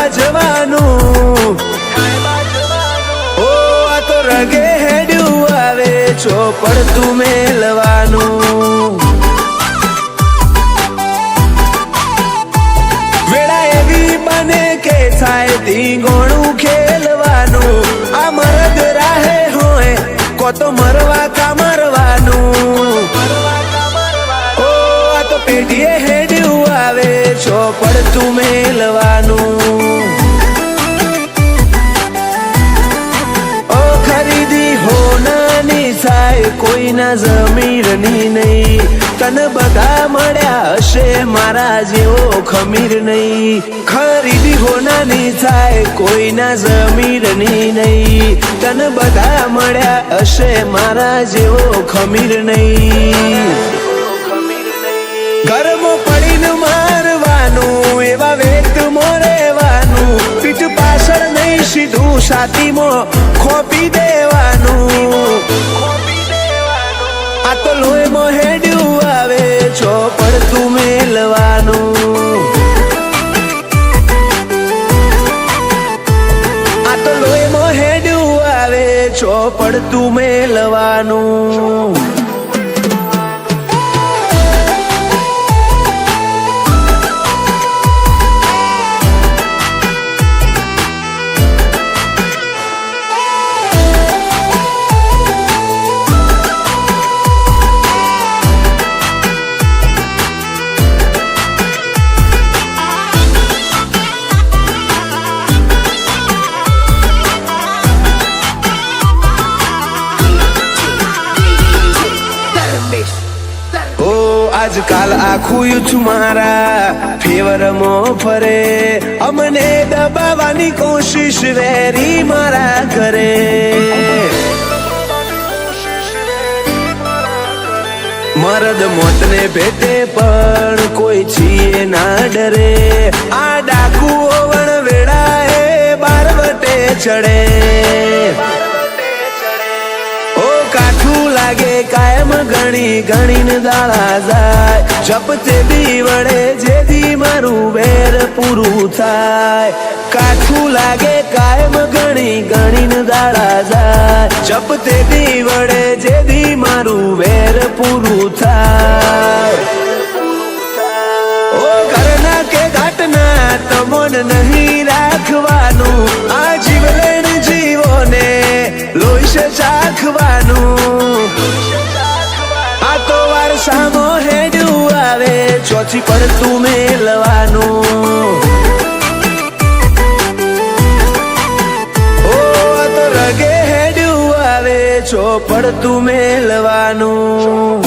જવાનું ઓ આ તો રગે હેડ્યું આવે ચોપડ તું મેલવાનું વેળા એવી બને કે થાય ધીંગોણું ખેલવાનું આ મરદ રાહે હોય કો તો મરવા કા મરવાનું ઓ આ તો પેઢીએ હેડ્યું આવે ચોપડ તું મેલવાનું ઓ ખરીદી હોનાની થાય કોઈના જમીરની નહીં તને બધા મળ્યા હશે મારા જેવો ખમીર નહીં ખરીદી હોનાની થાય કોઈના જમીરની નહીં તને બધા મળ્યા હશે મારા જેવો ખમીર નહીં ઘરમાં પડીને મારવાનું એવા વેતમાં રહેવાનું પીઠ પાછળ નહીં સીધું છાતીમાં ખોપી દેવાનું આ તો લોહીમાં હેડ્યું આવે ચોપડ તું મેલવાનું આ તો લોહીમાં હેડ્યું આવે ચોપડ તું મેલવાનું આજકાલ આખું યુથ મારા ફેવરમાં ફરે અમને દબાવવાની કોશિશ વેરી મારા કરે મરદ મોતને ભેટે પણ કોઈ છીએ ના ડરે આ ડાકુ ઓવણ વેળાએ બારવટે ચડે કાઠું લાગે કાયમ ગણી ગણીને દાળા જાય જપતે દી વડે જેથી મારું વેર પૂરું થાય કાઠું લાગે કાયમ ગણી ગણીને દાળા જાય જપતે દી વડે જેથી મારું વેર પૂરું થાય ઓ ઘરના કે ઘાટના તમોન નહીં રાખવાનું આ જીવલેણ જીવોને લોહીશે ચાખવાનું આ તો વારસામાં હેડ્યું આવે ચોથી પર તું મેલવાનું ઓ આ તો રગે હેડ્યું આવે ચોપડ તું મેલવાનું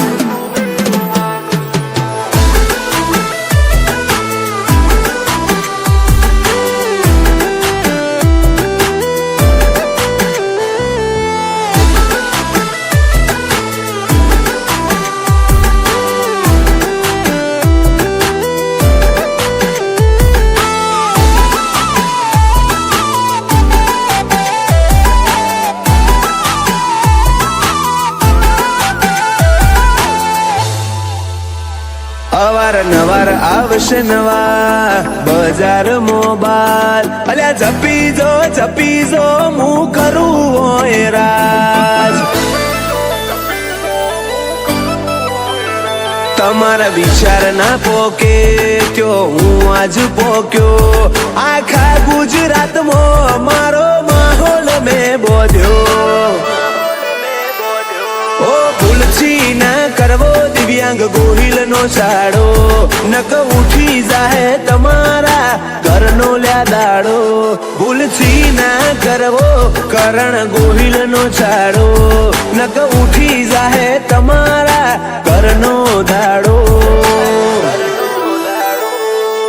અવારનવાર આવશે નવા બજાર મોબાઈલ અલ્યા જપી જો હું કરું હોય રાજ તમારા વિચાર ના પોકે ત્યો હું આજ પોક્યો આખા ગુજરાતમાં મારો માહોલ મેં બોધ્યો ઓ ભૂલથી ના કરવો દિવ્યાંગ ગોહિલ નો સાડો નક ઉઠી જાહે તમારા ઘરનો લ્યાદાડો ભૂલથી ના કરવો કરણ ગોહિલ નો સાડો નક ઉઠી જાહે તમારા ઘરનો દાડો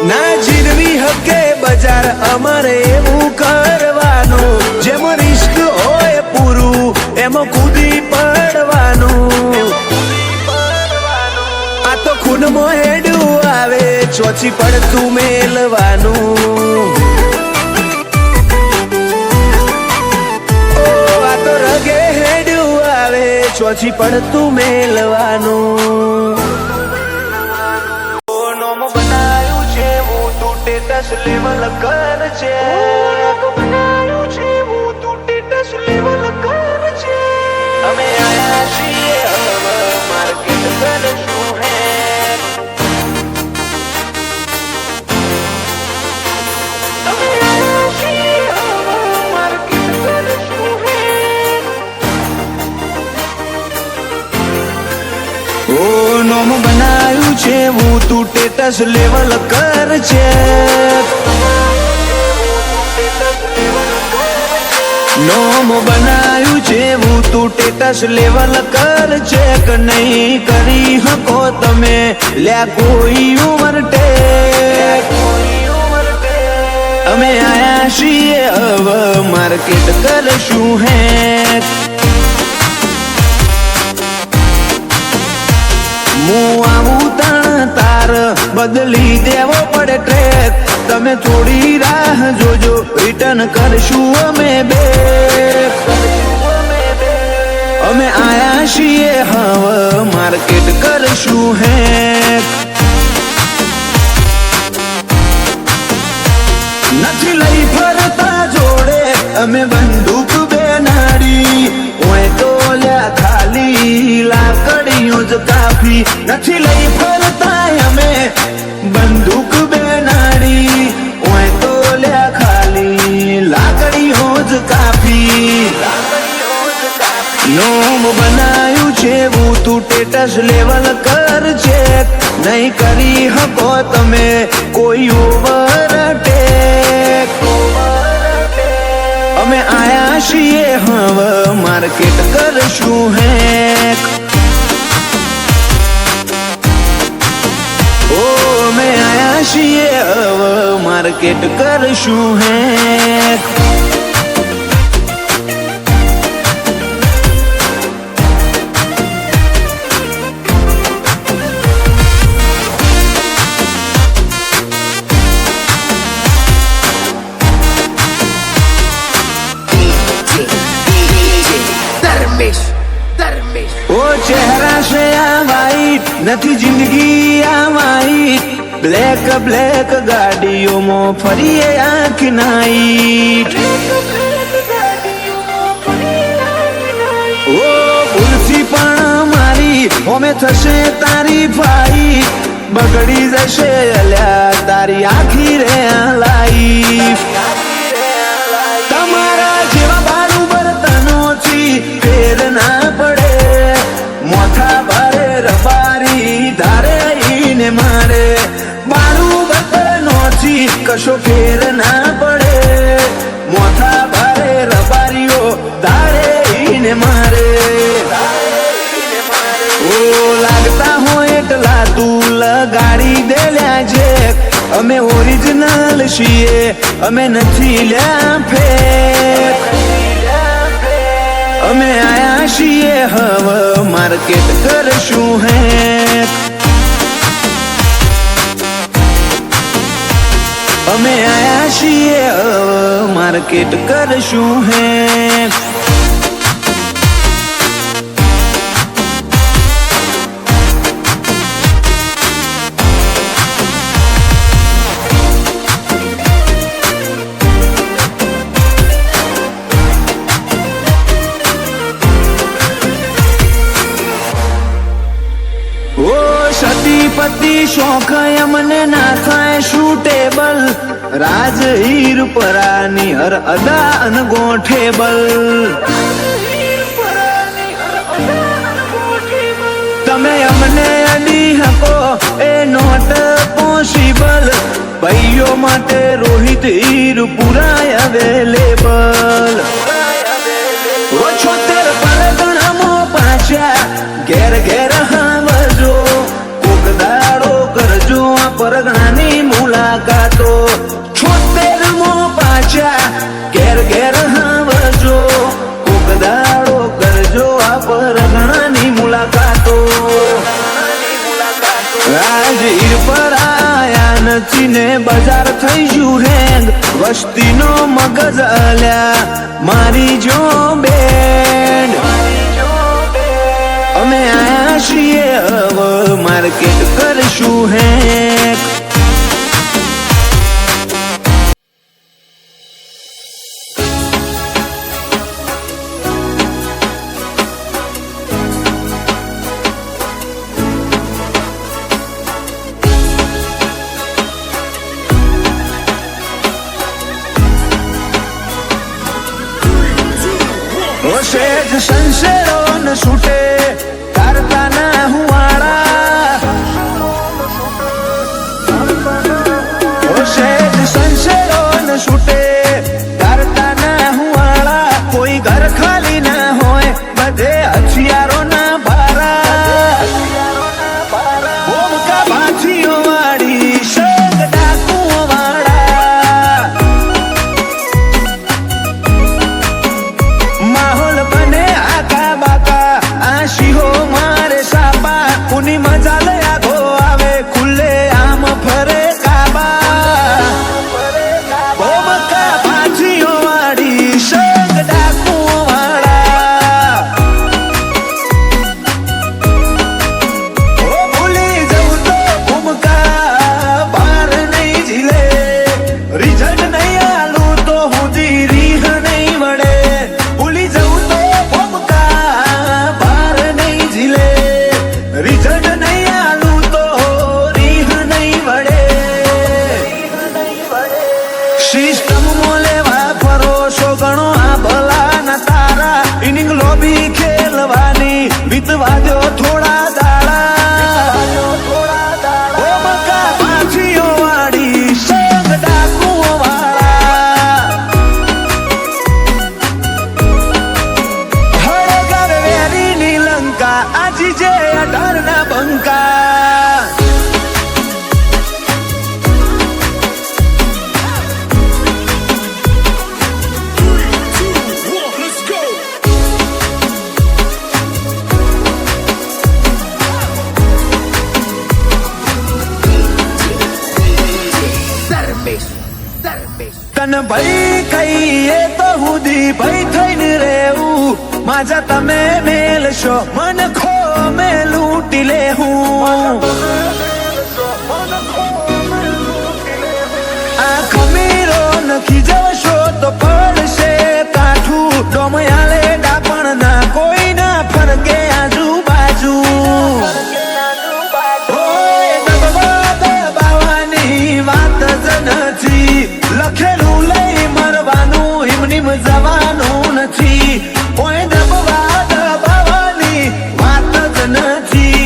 ના જીરવી હકે બજાર અમારે એવું કરવાનું જેમ રિસ્ક હોય પૂરું એમાં કૂદી પડવાનું આ તો ખૂનમાં હેડ્યું આવે ચોથી પડતું મેલવાનું ઓ આ તો રગે હેડ્યું આવે ચોથી પડતું મેલવાનું લેવલ કર છે જેવું તું ટેટસ લેવલ કર છે નોમ બનાયું જેવું તું ટેટસ લેવલ કર છે કે નહીં કરી હકો તમે લ્યા કોઈ ઉમર ટેક અમે આયા છીએ હવે માર્કેટ કરશું હેક હું આવું તણ તાર બદલી દેવો પડે ટ્રેક તમે થોડી રાહ જોજો રિટર્ન કરશું અમે બેક અમે આયા છીએ હવે માર્કેટ કરશું હેક નથી લઈ ફરતા જોડે અમે બંદૂક બેનાડી ઓય તો લ્યા ખાલી લાકડીઓ જ કાફી નથી લઈ ફરતા અમે બંદૂક બેનાડી ઓય તો લ્યા ખાલી લાકડીઓ જ કાફી નોમ બનાયું છે એવું તું ટેટસ લેવલ કર છે નહીં કરી હકો તમે કોઈ ઓવરટેક અમે આયા છીએ હવે માર્કેટ કરશું હેક ઓ અમે આયા છીએ હવે માર્કેટ કરશું હેક ઓ ચહેરા છે આ વાઈટ નથી જિંદગી આ વાઈટ બ્લેક બ્લેક ગાડીઓમાં ફરીએ આંખ નાઈટ ઓ ભૂલથી પણ મારી હોમે થશે તારી ફાઈટ બગડી જશે અલ્યા તારી આખી રે આ લાઈફ તમારા જેવા બારું બર્તનોથી ફેર ના પડે મોથા ભારે રબારી ધારે ઈને મારે બારું બર્તનોથી કશો ફેર ના પડે મોથા ભારે રબારીઓ ધારે ઈને મારે ઓ લાગતા હોય એટલા તું લગાડી દે લ્યા છે અમે ઓરિજિનલ છીએ અમે નથી લ્યા ફેક અમે આયા છીએ હવે માર્કેટ કરશું હેક અમે આયા છીએ હવે માર્કેટ કરશું હેક સતીપતિ શોખ અમને ના થાય શૂટેબલ રાજ હીર પરાની હર અદા અનગોઠેબલ તમે અમને અડી હકો એ નોટ પોસિબલ ભાઈઓ માટે રોહિત હીર પુરાય અવેલેબલ 76 પરગણામો પાછા ઘેર ઘેર હાવજો દાડો કરજો આ પરગણાની મુલાકાતો 76મો પાછા ઘેર ઘેર હાવજો કોક દાડો કરજો આ પરગણાની મુલાકાતો રાજહીર પર આયા નથી ને બજાર થઈ ગયું હેંગ વસ્તીનો મગજ અલ્યા મારી જો બેન્ડ અમે આયા છીએ હવે માર્કેટ કરશું હેક સેજ સંશેરો ન છૂટે કરતા ના હુવાળા નહીં કહીએ તો હુદી ભઈ થઈને રહેવું माझा તમે મેલશો મન ખો મે લૂંટી લેહું આ ખમીરો નખી જશો તો પડશે કાઠું ડોમયાલે ડાપણ ના કોઈ ના ફરકે આજુબાજુ વાત જ નથી લખેલું લઈ મરવાનું હિમનીમ જવાનું નથી કોઈ દબવા દબાવાની વાત જ નથી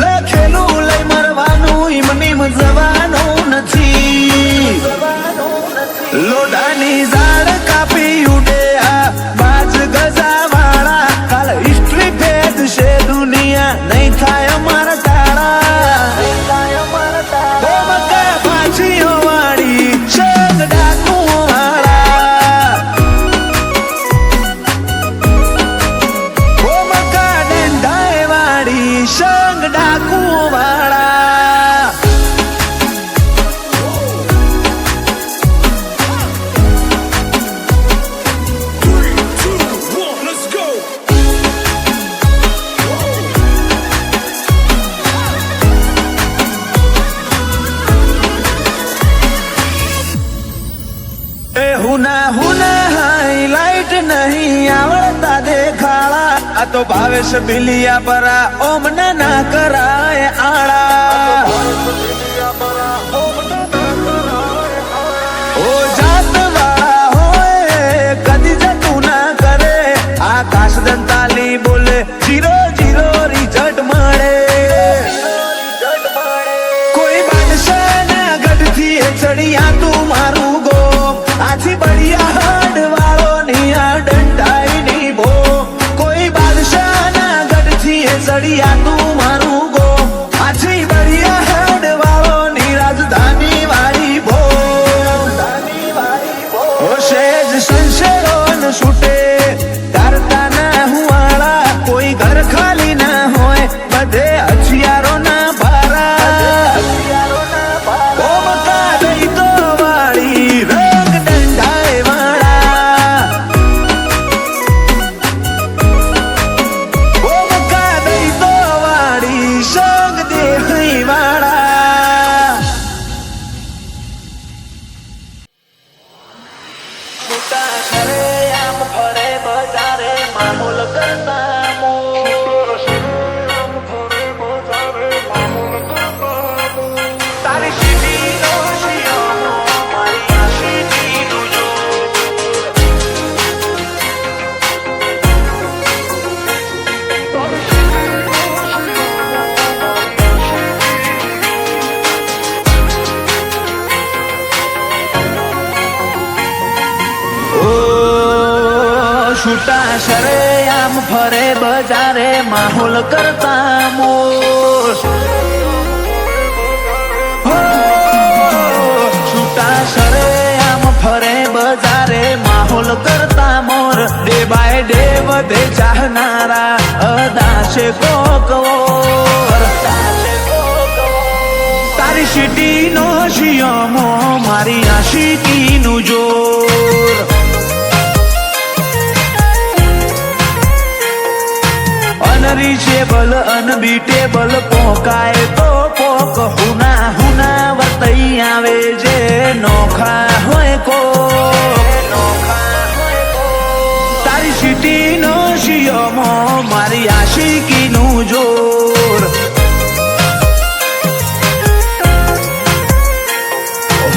લખેલું લઈ મરવાનું હિમનીમ જવાનું નથી લોડાની ઝાડ કાપી ઉડે આ બાજ ગજાવાળા કાલ હિસ્ટ્રી ફેરશે દુનિયા નહીં થાય અમારા ટાળા હુના હુના હાઈલાઈટ નહીં આવડતા દેખાડા આ તો ભાવેશ બિલિયા પરા ઓમ ના કરાય આળા ઓ જાત વાળા હોય કદી જતું ના કરે આકાશ દંતાલી બોલે 0-0 રિઝલ્ટ મળે કોઈ બાદશાહ ના ગઢથી ચડિયા તું મારું ગો આથી બળિયા હાડ વાળો ની આ દંડાઈ ની ભો કોઈ બાદશાહ ના ગઢથી ચડિયા તું મારું ગો આથી બળિયા હાડ વાળો ની રાજધાની વાળી ભો ઓ સેજ સંશેરો ન છૂટે કરતા ના હુવાળા કોઈ ઘર ખાલી ના હોય બધે હથિયારો ના ભારા ઓ મકા દઈ તો વાળી રંગ દંડાય વાળા ઓ મકા દઈ તો વાળી સંગ દેહી વાળા મોટા કરે આમ ફરે બજારે મામૂલ કરતા તારી સીધી નો શિયાળો મારી આ સીધી નું જો છૂટા શરે આમ ફરે બજારે માહોલ કરતા મોર છૂટા શરે આમ ફરે બજારે માહોલ કરતા મોર ડે બાય ડે વધે ચાહનારા અદાશે કોકવોર તારી સીટી નો શિયામો મારી આશિકી નું જોર અનરીચેબલ અનબીટેબલ પોકાય તો પોક હુના હુના વર્તઈ આવે જે નોખા હોય કો તારી સીટી નો શિયામો મારી આશિકી નું જોર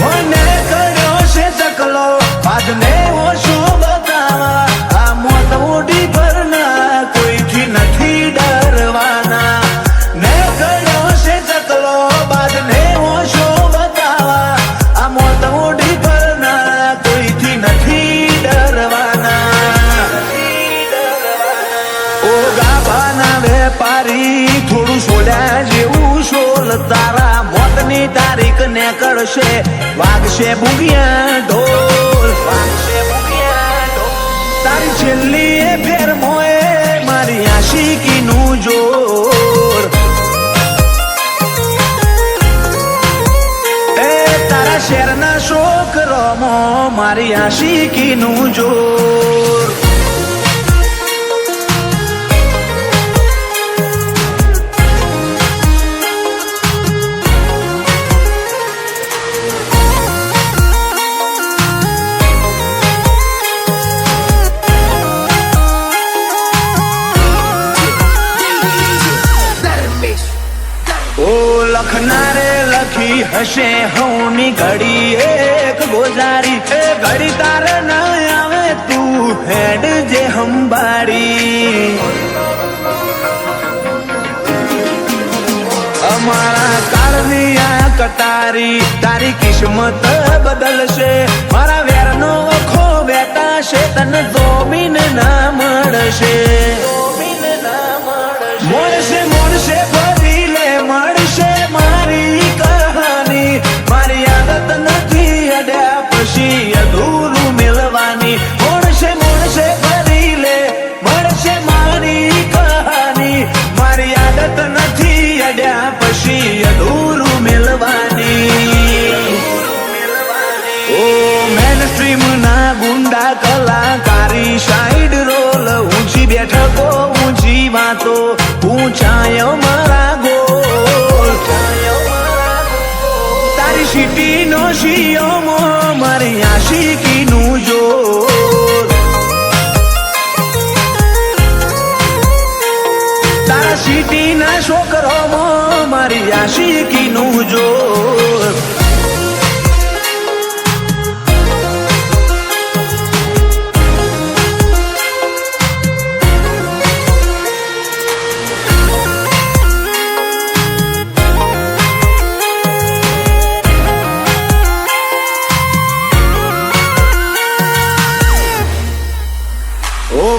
મને કર્યો છે ચકલો બાદને ઓછો બતાવા આ મોત મોટી ભરના કોઈથી નથી ડરવાના ને કર્યો છે ચકલો બાદને ઓછો બતાવા આ મોત મોટી ભરના કોઈથી નથી ડરવાના ઓ ગાભાના વેપારી થોડું સોલ્યા જેવું સોલ તારા મોતની તારીખ ને કરશે વાગશે બુગિયા ઢોલ તારી છેલ્લી એ ફેર મોએ મારી આશિકી નું જોર એ તારા શેરના છોકરો મો મારી આશિકીનું જોર. લખનારે લખી હશે હવની ઘડી એક ગોજારી, એ ઘડી તારે ન આવે તું હેડ જે હંબાડી. અમારા કાળની આ કટારી તારી કિસ્મત બદલશે. મારા વેરનો ઓખો બેટાશે તને જોમીન ના મળશે. મળશે મળશે ફરી લે મળશે મારી કહાની. મારી આદત નથી અડ્યા પછી અધૂરું મિલવાની. મળશે મળશે ફરી લે મળશે મારી કહાની. મારી આદત નથી અડ્યા પછી અધૂરું મિલવાની. ઓ મેન સ્ટ્રીમ ના ગુંડા કલાકારી સાઈડ રોલ, ઊંચી બેઠકો ઊંચી વાતો ઊંચાયો મારા ગોલ. તારી સિટી નો શિયોમો મારી આશિકીનું જોર. તારા સિટી ના છોકરોમાં મારી આશિકીનું જોર.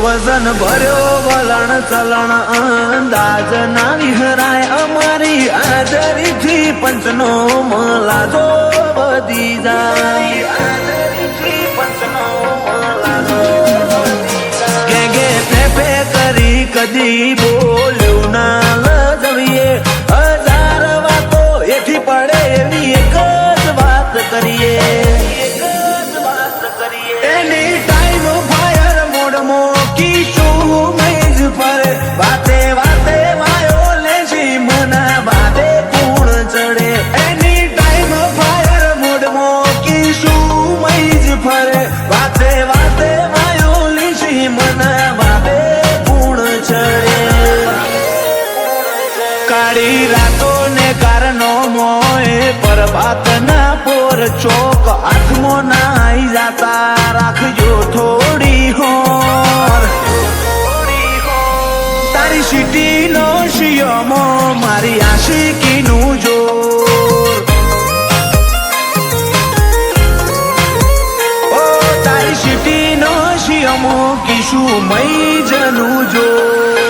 વજન ભર્યો વલણ ચલણ અંદાજ ના વિહરાય. અમારી હાજરીથી પંચનો મલાજો વધી જાય. કે ફેફે કરી કદી બોલ્યું ના લજવીએ. હજાર વાતો એથી પડે એવી એક જ વાત કરીએ. એની ટાઈમ ફાયર મોડમાં વાતે વાતે વાયો લેશી મના વાદે કુણ ચડે. એની ટાઈમ ફાયર મોડમાં કીશું મૈજ ફરે. વાતે વાતે વાયો લેશી મના વાદે કુણ ચડે. કાળી રાતો ને કારનો મોએ પ્રભાત ના પોર ચોક હાથમાં ના આવી જાતા રાખજો થોડી હોર. તારી સિટી નો શિયોમો મારી આશિકીનું જોર. ઓ તારી સિટી નો શિયોમો કિશું મૈજનું જોર.